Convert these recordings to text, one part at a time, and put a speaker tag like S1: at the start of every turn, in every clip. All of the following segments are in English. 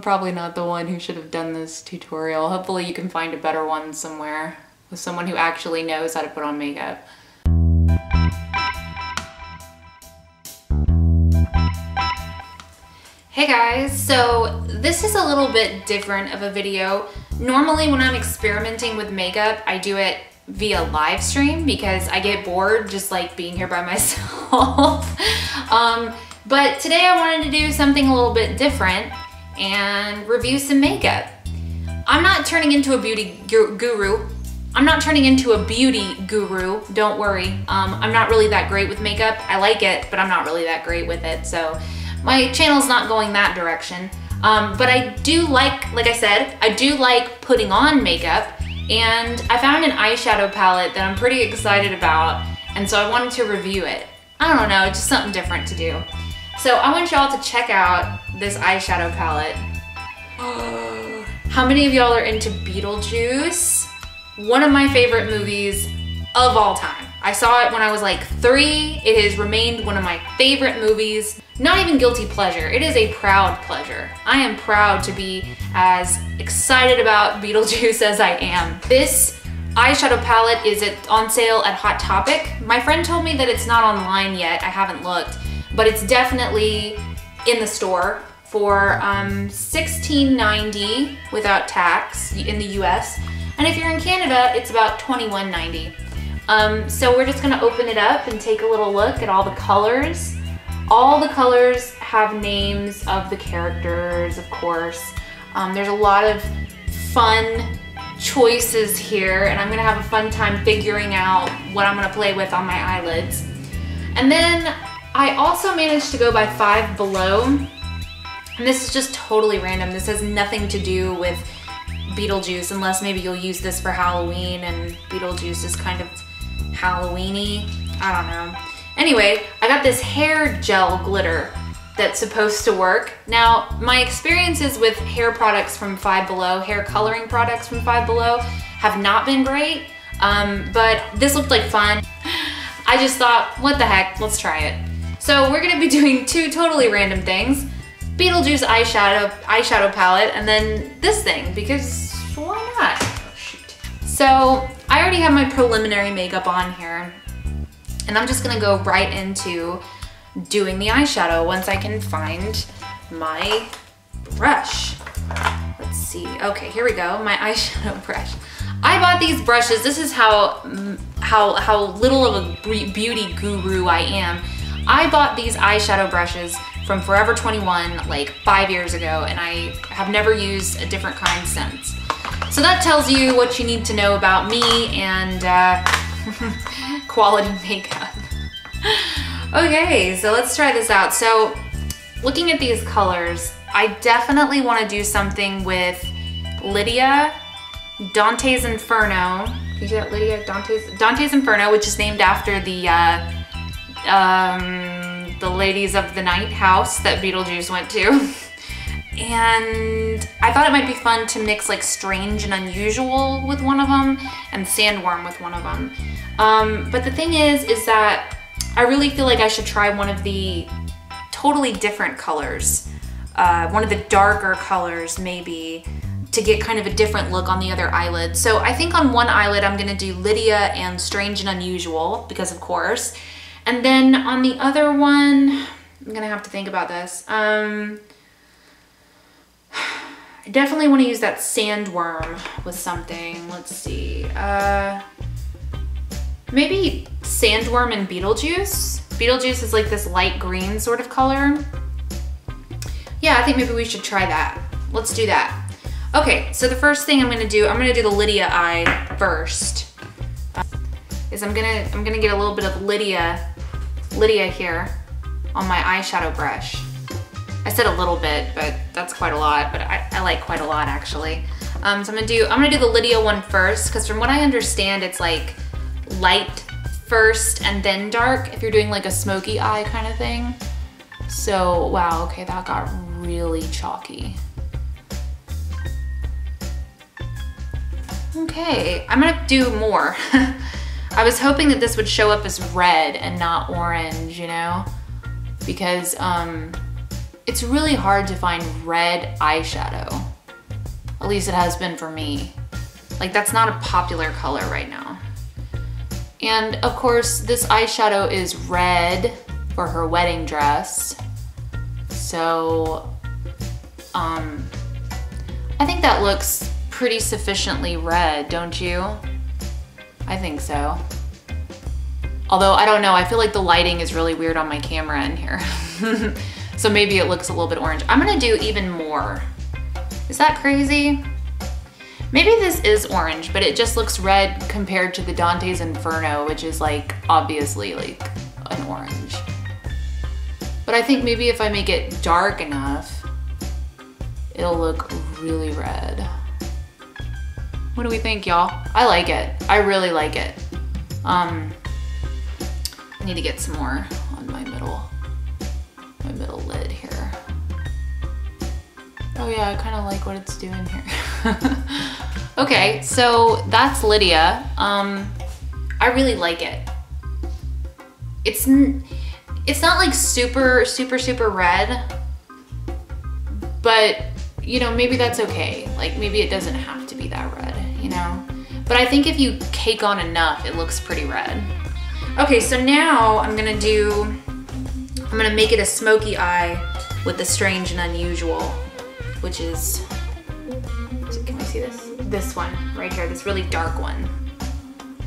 S1: probably not the one who should have done this tutorial. Hopefully you can find a better one somewhere with someone who actually knows how to put on makeup. Hey guys, so this is a little bit different of a video. Normally when I'm experimenting with makeup, I do it via live stream because I get bored just like being here by myself. But today I wanted to do something a little bit different and review some makeup. I'm not turning into a beauty guru. I'm not turning into a beauty guru, don't worry. I'm not really that great with makeup. I like it, but I'm not really that great with it. So my channel's not going that direction. But I do like I said, I do like putting on makeup, and I found an eyeshadow palette that I'm pretty excited about, and so I wanted to review it. I don't know, just something different to do. So I want y'all to check out this eyeshadow palette. How many of y'all are into Beetlejuice? One of my favorite movies of all time. I saw it when I was like 3. It has remained one of my favorite movies. Not even guilty pleasure, it is a proud pleasure. I am proud to be as excited about Beetlejuice as I am. This eyeshadow palette is on sale at Hot Topic. My friend told me that it's not online yet, I haven't looked, but it's definitely in the store for $16.90 without tax in the US. And if you're in Canada, it's about $21.90. So we're just gonna open it up and take a little look at all the colors. All the colors have names of the characters, of course. There's a lot of fun choices here, and I'm gonna have a fun time figuring out what I'm gonna play with on my eyelids. And then I also managed to go by Five Below, and this is just totally random. This has nothing to do with Beetlejuice, unless maybe you'll use this for Halloween, and Beetlejuice is kind of Halloween-y. I don't know. Anyway, I got this hair gel glitter that's supposed to work. Now, my experiences with hair products from Five Below, hair coloring products from Five Below, have not been great, but this looked like fun. I just thought, what the heck, let's try it. So we're gonna be doing two totally random things. Beetlejuice eyeshadow palette, and then this thing, because why not? Oh, shoot. So I already have my preliminary makeup on here, and I'm just gonna go right into doing the eyeshadow once I can find my brush. Let's see, okay, here we go, my eyeshadow brush. I bought these brushes. This is how little of a beauty guru I am. I bought these eyeshadow brushes from Forever 21 like 5 years ago, and I have never used a different kind since. So that tells you what you need to know about me and quality makeup. Okay, so let's try this out. So looking at these colors, I definitely want to do something with Lydia, Dante's Inferno. Can you see that, Lydia? Dante's Inferno, which is named after the ladies of the night house that Beetlejuice went to. And I thought it might be fun to mix like Strange and Unusual with one of them and Sandworm with one of them. But the thing is that I really feel like I should try one of the totally different colors. One of the darker colors maybe, to get kind of a different look on the other eyelid. So I think on one eyelid I'm gonna do Lydia and Strange and Unusual, because of course. And then on the other one, I'm gonna have to think about this. I definitely wanna use that Sandworm with something. Let's see. Maybe Sandworm and Beetlejuice. Beetlejuice is like this light green sort of color. Yeah, I think maybe we should try that. Let's do that. Okay, so the first thing I'm gonna do the Lydia eye first. Is I'm gonna get a little bit of Lydia here on my eyeshadow brush. I said a little bit, but that's quite a lot, but I like quite a lot actually. So I'm gonna do the Lydia one first, because from what I understand, it's like light first and then dark if you're doing like a smoky eye kind of thing. So, wow, okay, that got really chalky. Okay, I'm gonna do more. I was hoping that this would show up as red and not orange, you know? Because it's really hard to find red eyeshadow. At least it has been for me. Like, that's not a popular color right now. And of course, this eyeshadow is red for her wedding dress. So, I think that looks pretty sufficiently red, don't you? I think so. Although, I don't know, I feel like the lighting is really weird on my camera in here. So maybe it looks a little bit orange. I'm gonna do even more. Is that crazy? Maybe this is orange, but it just looks red compared to the Dante's Inferno, which is like, obviously like an orange. But I think maybe if I make it dark enough, it'll look really red. What do we think, y'all? I like it. I really like it. I need to get some more on my middle lid here. Oh yeah, I kind of like what it's doing here. Okay, so that's Lydia. I really like it. It's not like super red, but you know, maybe that's okay. Like maybe it doesn't have to be that red, you know? But I think if you cake on enough, it looks pretty red. Okay, so now I'm gonna make it a smoky eye with the strange and unusual, which is, can we see this? This one right here, this really dark one.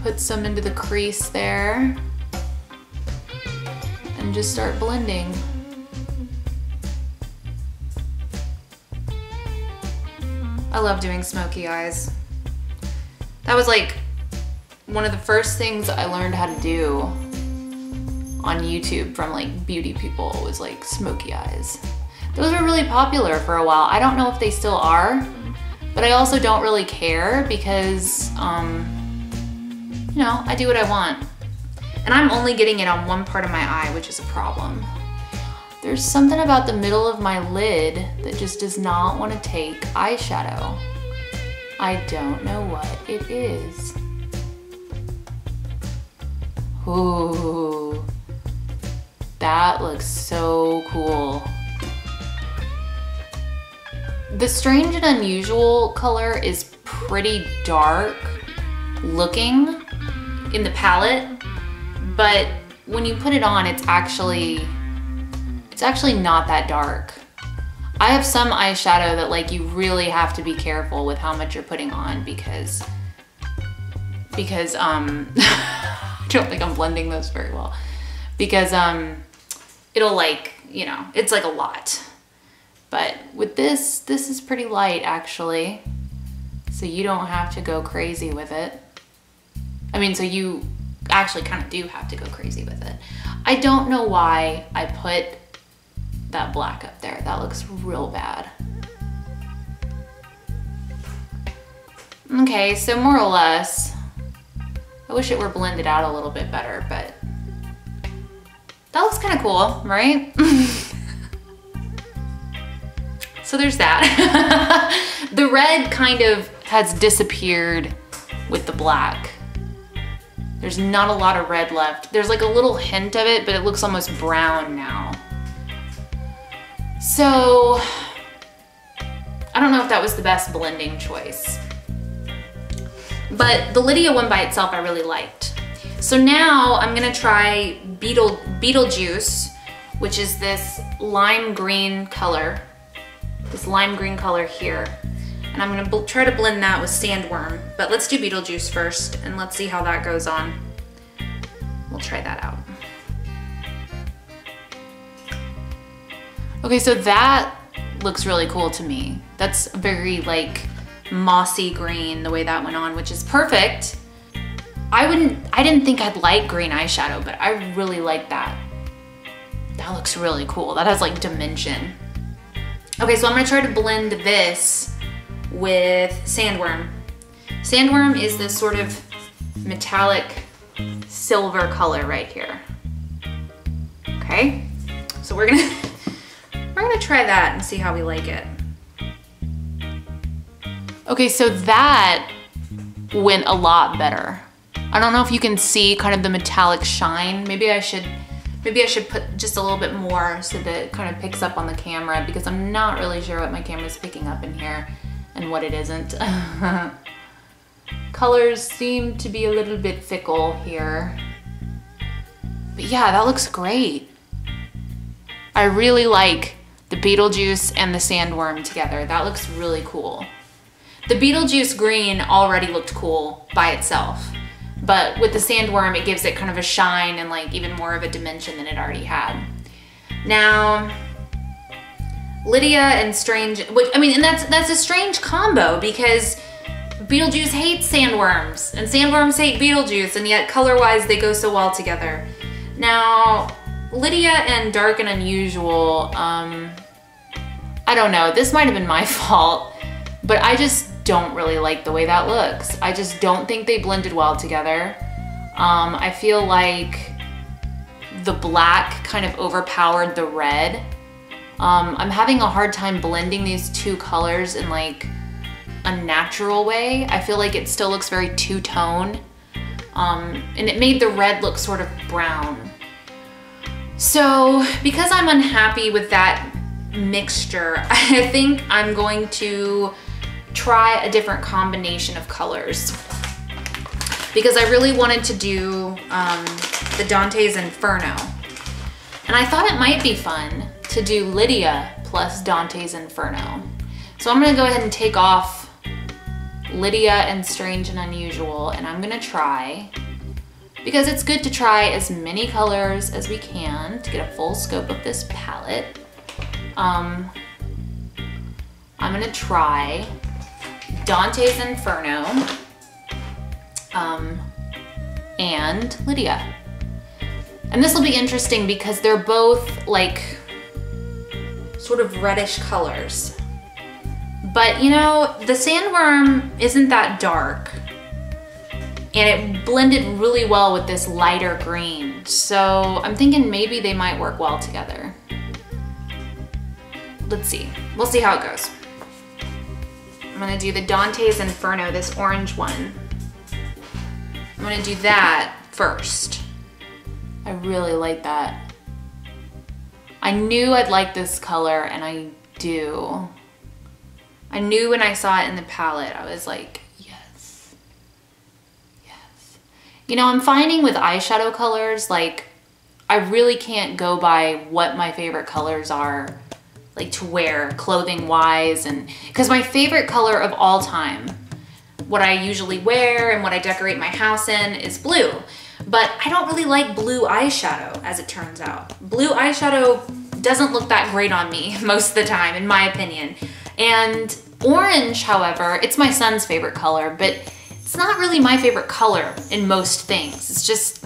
S1: Put some into the crease there and just start blending. I love doing smoky eyes. That was like one of the first things I learned how to do on YouTube from like beauty people, was like smoky eyes. Those were really popular for a while. I don't know if they still are, but I also don't really care because, you know, I do what I want. And I'm only getting it on one part of my eye, which is a problem. There's something about the middle of my lid that just does not want to take eyeshadow. I don't know what it is. Ooh, that looks so cool. The strange and unusual color is pretty dark looking in the palette, but when you put it on, it's actually not that dark. I have some eyeshadow that like you really have to be careful with how much you're putting on because I don't think I'm blending those very well, because it'll like, you know, it's like a lot. But with this is pretty light actually, so you don't have to go crazy with it. I mean, so you actually kind of do have to go crazy with it. I don't know why I put that black up there. That looks real bad. Okay, so more or less, I wish it were blended out a little bit better, but that looks kind of cool, right? So there's that. The red kind of has disappeared with the black. There's not a lot of red left. There's like a little hint of it, but it looks almost brown now. So, I don't know if that was the best blending choice. But the Lydia one by itself I really liked. So now I'm gonna try Beetlejuice, which is this lime green color. This lime green color here. And I'm gonna try to blend that with Sandworm. But let's do Beetlejuice first and let's see how that goes on. We'll try that out. Okay, so that looks really cool to me. That's very like mossy green, the way that went on, which is perfect. I didn't think I'd like green eyeshadow, but I really like that. That looks really cool. That has like dimension. Okay, so I'm gonna try to blend this with Sandworm. Sandworm is this sort of metallic silver color right here. Okay, so we're gonna try that and see how we like it. Okay, so that went a lot better. I don't know if you can see kind of the metallic shine. Maybe I should Maybe I should put just a little bit more so that it kind of picks up on the camera, because I'm not really sure what my camera's picking up in here and what it isn't. Colors seem to be a little bit fickle here. But yeah, that looks great. I really like the Beetlejuice and the sandworm together. That looks really cool. The Beetlejuice green already looked cool by itself, but with the sandworm, it gives it kind of a shine and like even more of a dimension than it already had. Now, Lydia and Strange, which, I mean, and that's a strange combo, because Beetlejuice hates sandworms and sandworms hate Beetlejuice, and yet color-wise they go so well together. Now, Lydia and Dark and Unusual, I don't know, this might have been my fault, but I just don't really like the way that looks. I just don't think they blended well together. I feel like the black kind of overpowered the red. I'm having a hard time blending these two colors in like a natural way. I feel like it still looks very two-tone, and it made the red look sort of brown. So because I'm unhappy with that mixture, I think I'm going to try a different combination of colors, because I really wanted to do the Dante's Inferno. And I thought it might be fun to do Lydia plus Dante's Inferno. So I'm gonna go ahead and take off Lydia and Strange and Unusual, and I'm gonna try, because it's good to try as many colors as we can to get a full scope of this palette. I'm gonna try Dante's Inferno and Lydia. And this will be interesting because they're both like sort of reddish colors. But you know, the sandworm isn't that dark, and it blended really well with this lighter green. So I'm thinking maybe they might work well together. Let's see, we'll see how it goes. I'm gonna do the Dante's Inferno, this orange one. I'm gonna do that first. I really like that. I knew I'd like this color, and I do. I knew when I saw it in the palette, I was like, yes, yes. You know, I'm finding with eyeshadow colors, like, I really can't go by what my favorite colors are, like to wear clothing wise, and because my favorite color of all time, what I usually wear and what I decorate my house in, is blue. But I don't really like blue eyeshadow, as it turns out. Blue eyeshadow doesn't look that great on me most of the time, in my opinion. And orange, however, it's my son's favorite color, but it's not really my favorite color in most things. It's just,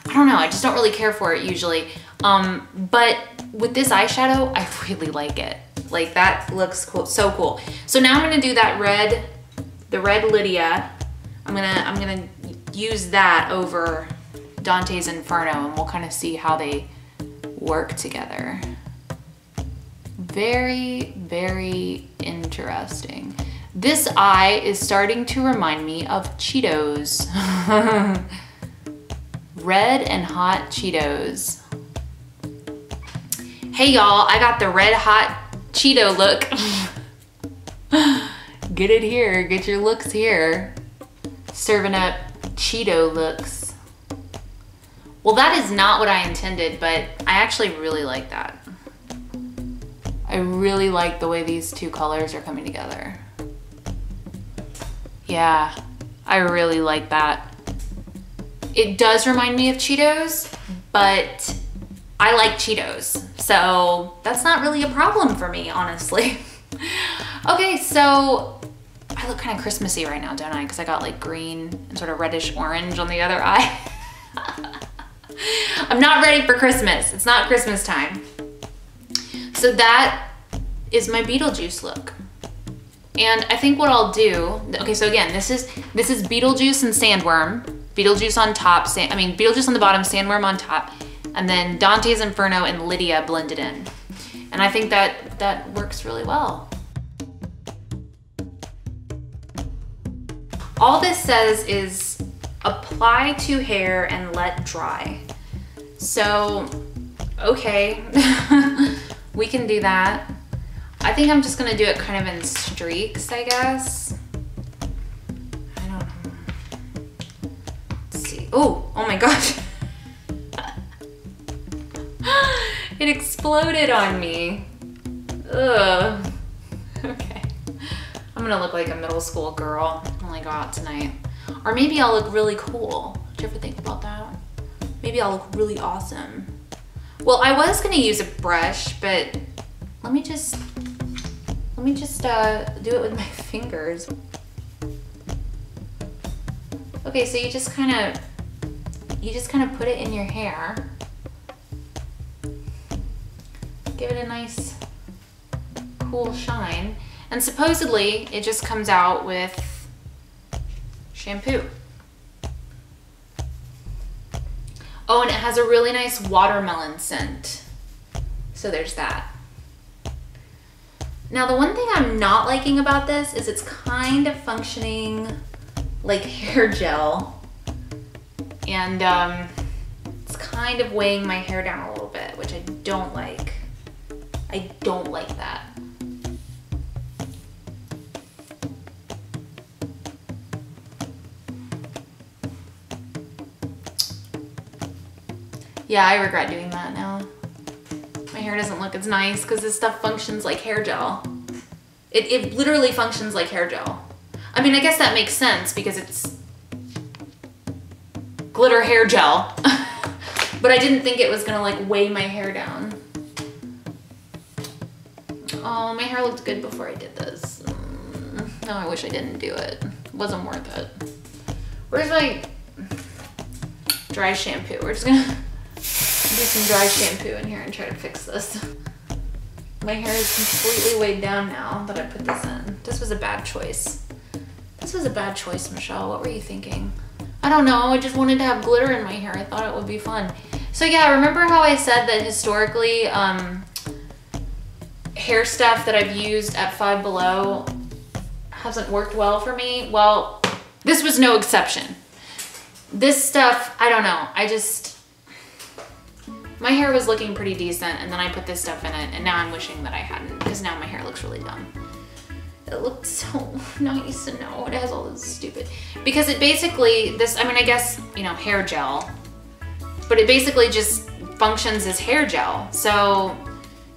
S1: I don't know, I just don't really care for it usually. But with this eyeshadow, I really like it. Like, that looks cool, so cool. So now I'm gonna do that red, the red Lydia. I'm gonna use that over Dante's Inferno, and we'll kind of see how they work together. Very, very interesting. This eye is starting to remind me of Cheetos. Red and hot Cheetos. Hey y'all, I got the red hot Cheeto look. Get it here, get your looks here. Serving up Cheeto looks. Well, that is not what I intended, but I actually really like that. I really like the way these two colors are coming together. Yeah, I really like that. It does remind me of Cheetos, but I like Cheetos, so that's not really a problem for me, honestly. Okay, so I look kind of Christmassy right now, don't I? Because I got like green and sort of reddish orange on the other eye. I'm not ready for Christmas. It's not Christmas time. So that is my Beetlejuice look. And I think what I'll do, okay, so again, this is Beetlejuice and Sandworm. Beetlejuice on top, Beetlejuice on the bottom, Sandworm on top, and then Dante's Inferno and Lydia blended in. And I think that works really well. All this says is apply to hair and let dry. So, okay, we can do that. I think I'm just gonna do it kind of in streaks, I guess. I don't know. Let's see. Oh my gosh. It exploded on me. Ugh. Okay. I'm gonna look like a middle school girl when I go out tonight. Or maybe I'll look really cool. Did you ever think about that? Maybe I'll look really awesome. Well, I was gonna use a brush, but let me just do it with my fingers. Okay, so you just kind of put it in your hair. Give it a nice cool shine. And supposedly it just comes out with shampoo. Oh, and it has a really nice watermelon scent. So there's that. Now, the one thing I'm not liking about this is it's kind of functioning like hair gel. And it's kind of weighing my hair down a little bit, which I don't like. I don't like that. Yeah, I regret doing that now. My hair doesn't look as nice because this stuff functions like hair gel. It literally functions like hair gel. I mean, I guess that makes sense because it's glitter hair gel. But I didn't think it was gonna like weigh my hair down. Oh, my hair looked good before I did this. No, I wish I didn't do it. It wasn't worth it. Where's my dry shampoo? We're just gonna do some dry shampoo in here and try to fix this. My hair is completely weighed down now that I put this in. This was a bad choice. This was a bad choice, Michelle. What were you thinking? I don't know, I just wanted to have glitter in my hair. I thought it would be fun. So yeah, remember how I said that historically, hair stuff that I've used at Five Below hasn't worked well for me? Well, this was no exception. This stuff, I don't know, my hair was looking pretty decent and then I put this stuff in it and now I'm wishing that I hadn't because now my hair looks really dumb. It looked so nice and no, it has all this stupid, because it basically, I mean, I guess, you know, hair gel, but it basically just functions as hair gel. So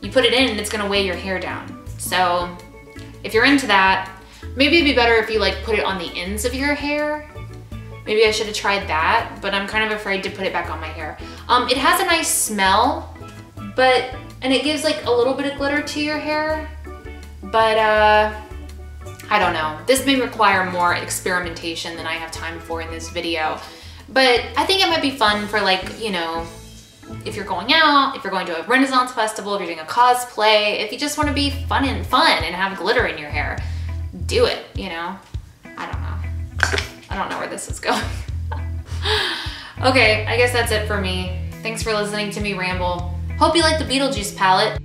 S1: you put it in and it's gonna weigh your hair down. So if you're into that, maybe it'd be better if you like put it on the ends of your hair. Maybe I should have tried that, but I'm kind of afraid to put it back on my hair. It has a nice smell, and it gives like a little bit of glitter to your hair, but I don't know. This may require more experimentation than I have time for in this video, but I think it might be fun for, like, you know, if you're going out, if you're going to a Renaissance festival, if you're doing a cosplay, if you just want to be fun and have glitter in your hair, do it, you know? I don't know. I don't know where this is going. Okay, I guess that's it for me. Thanks for listening to me ramble. Hope you like the Beetlejuice palette.